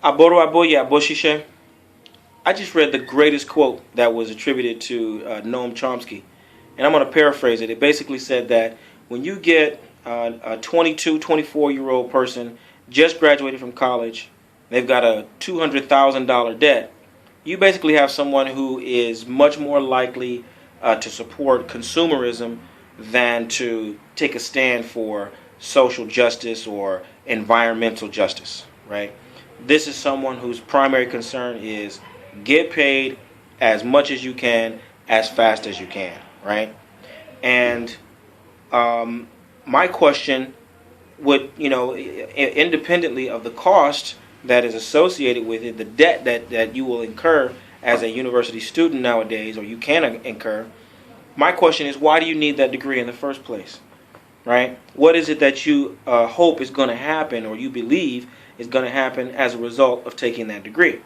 Aboro Aboye Aboshishe. I just read the greatest quote that was attributed to Noam Chomsky, and I'm going to paraphrase it. It basically said that when you get a 22, 24-year-old person just graduated from college, they've got a $200,000 debt, you basically have someone who is much more likely to support consumerism than to take a stand for social justice or environmental justice, right? This is someone whose primary concern is get paid as much as you can, as fast as you can, right? And my question would, independently of the cost that is associated with it, the debt that you will incur as a university student nowadays, or you can incur, my question is, why do you need that degree in the first place, right? What is it that you hope is going to happen, or you believe is going to happen as a result of taking that degree?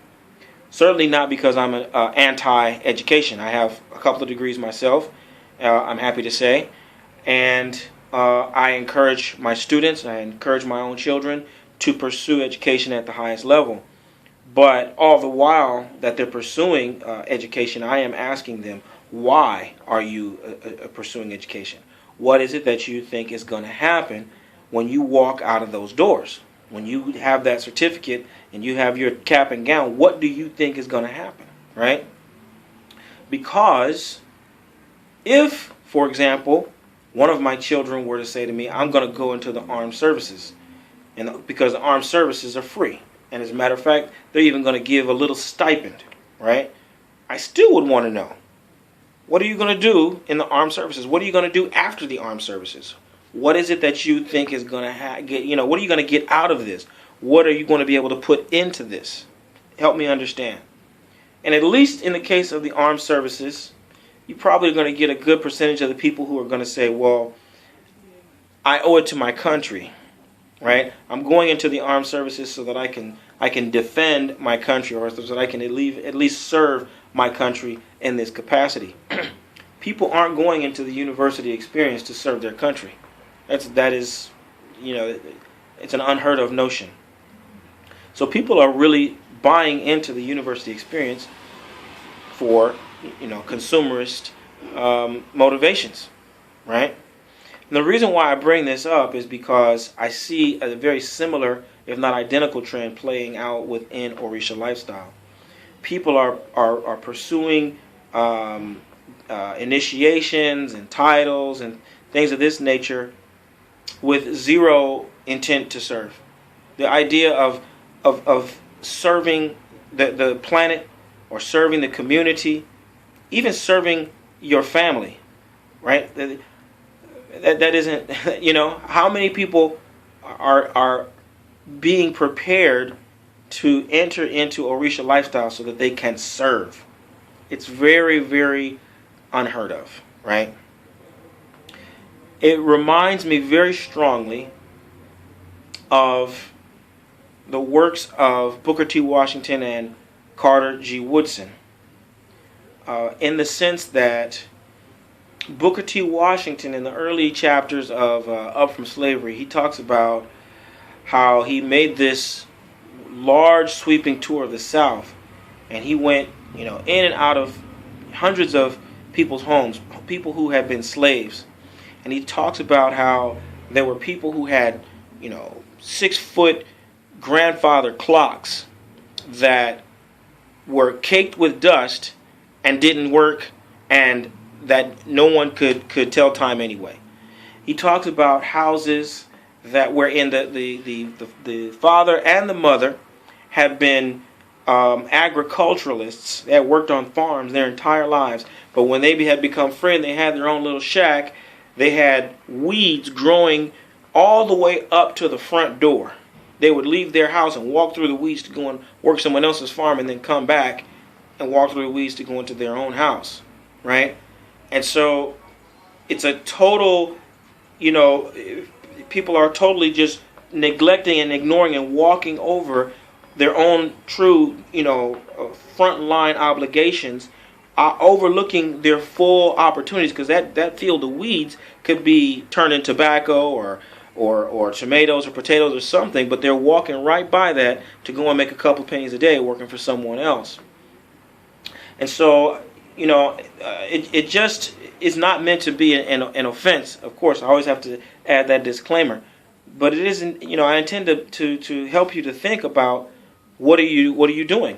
Certainly not because I'm anti-education. I have a couple of degrees myself, I'm happy to say, and I encourage my students, I encourage my own children to pursue education at the highest level. But all the while that they're pursuing education, I am asking them, why are you pursuing education? What is it that you think is going to happen when you walk out of those doors? When you have that certificate and you have your cap and gown, what do you think is going to happen, right? Because if, for example, one of my children were to say to me, I'm going to go into the armed services, and because the armed services are free, and as a matter of fact, they're even going to give a little stipend, right? I still would want to know, what are you going to do in the armed services? What are you going to do after the armed services? What is it that you think is going to get, what are you going to get out of this? What are you going to be able to put into this? Help me understand. And at least in the case of the armed services, you're probably going to get a good percentage of the people who are going to say, well, I owe it to my country, right? I'm going into the armed services so that I can defend my country, or so that I can at least serve my country in this capacity. People aren't going into the university experience to serve their country. That is, it's an unheard of notion. So people are really buying into the university experience for, consumerist motivations, right? And the reason why I bring this up is because I see a very similar, if not identical, trend playing out within Orisa lifestyle. People are pursuing initiations and titles and things of this nature with zero intent to serve. The idea of serving the planet, or serving the community, even serving your family, right? That isn't, how many people are being prepared to enter into Orisa lifestyle so that they can serve? It's very, very unheard of, right? It reminds me very strongly of the works of Booker T. Washington and Carter G. Woodson, in the sense that Booker T. Washington, in the early chapters of Up From Slavery, he talks about how he made this large sweeping tour of the South, and he went, in and out of hundreds of people's homes, people who had been slaves. And he talks about how there were people who had, 6-foot grandfather clocks that were caked with dust and didn't work, and that no one could tell time anyway. He talks about houses that wherein the father and the mother had been agriculturalists. They had worked on farms their entire lives, but when they had become free and they had their own little shack, they had weeds growing all the way up to the front door. They would leave their house and walk through the weeds to go and work someone else's farm, and then come back and walk through the weeds to go into their own house, right? And so it's a total, people are totally just neglecting and ignoring and walking over their own true, frontline obligations, overlooking their full opportunities, because that field of weeds could be turned into tobacco, or or tomatoes or potatoes or something, but they're walking right by that to go and make a couple pennies a day working for someone else. And so, it just is not meant to be an offense. Of course, I always have to add that disclaimer. But it isn't, I intend to help you to think about what are you doing.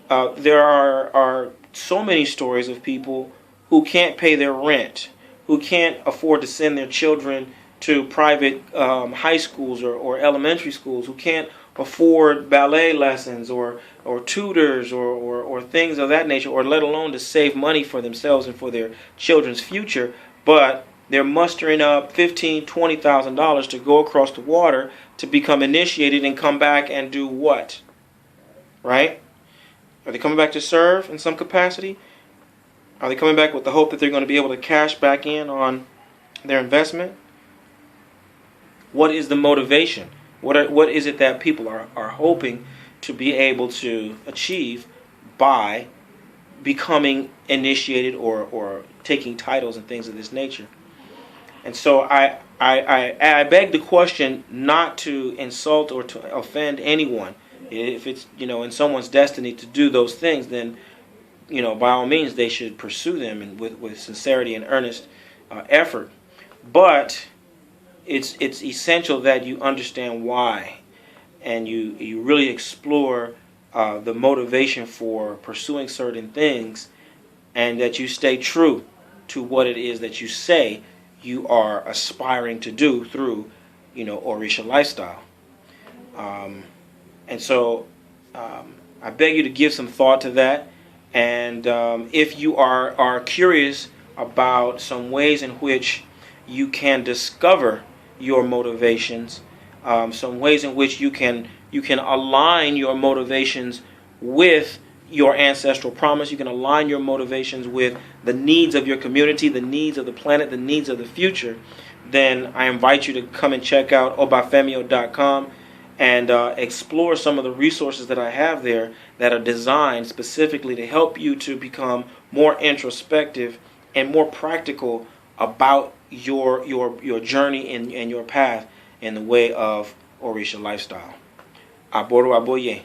There are so many stories of people who can't pay their rent, who can't afford to send their children to private high schools or elementary schools, who can't afford ballet lessons or tutors or things of that nature, or let alone to save money for themselves and for their children's future, but they're mustering up $15,000, $20,000 to go across the water to become initiated and come back and do what? Right? Are they coming back to serve in some capacity? Are they coming back with the hope that they're going to be able to cash back in on their investment? What is the motivation? What is it that people are hoping to be able to achieve by becoming initiated or taking titles and things of this nature? And so I beg the question not to insult or to offend anyone. If it's in someone's destiny to do those things, then by all means they should pursue them and with sincerity and earnest effort. But it's essential that you understand why, and you really explore the motivation for pursuing certain things, and that you stay true to what it is that you say you are aspiring to do through, Orisa lifestyle. And so I beg you to give some thought to that. And if you are curious about some ways in which you can discover your motivations, some ways in which you can align your motivations with your ancestral promise. You can align your motivations with the needs of your community, the needs of the planet, the needs of the future. Then I invite you to come and check out obafemio.com and explore some of the resources that I have there that are designed specifically to help you to become more introspective and more practical about your journey and your path in the way of Orisa lifestyle. Aboro aboye.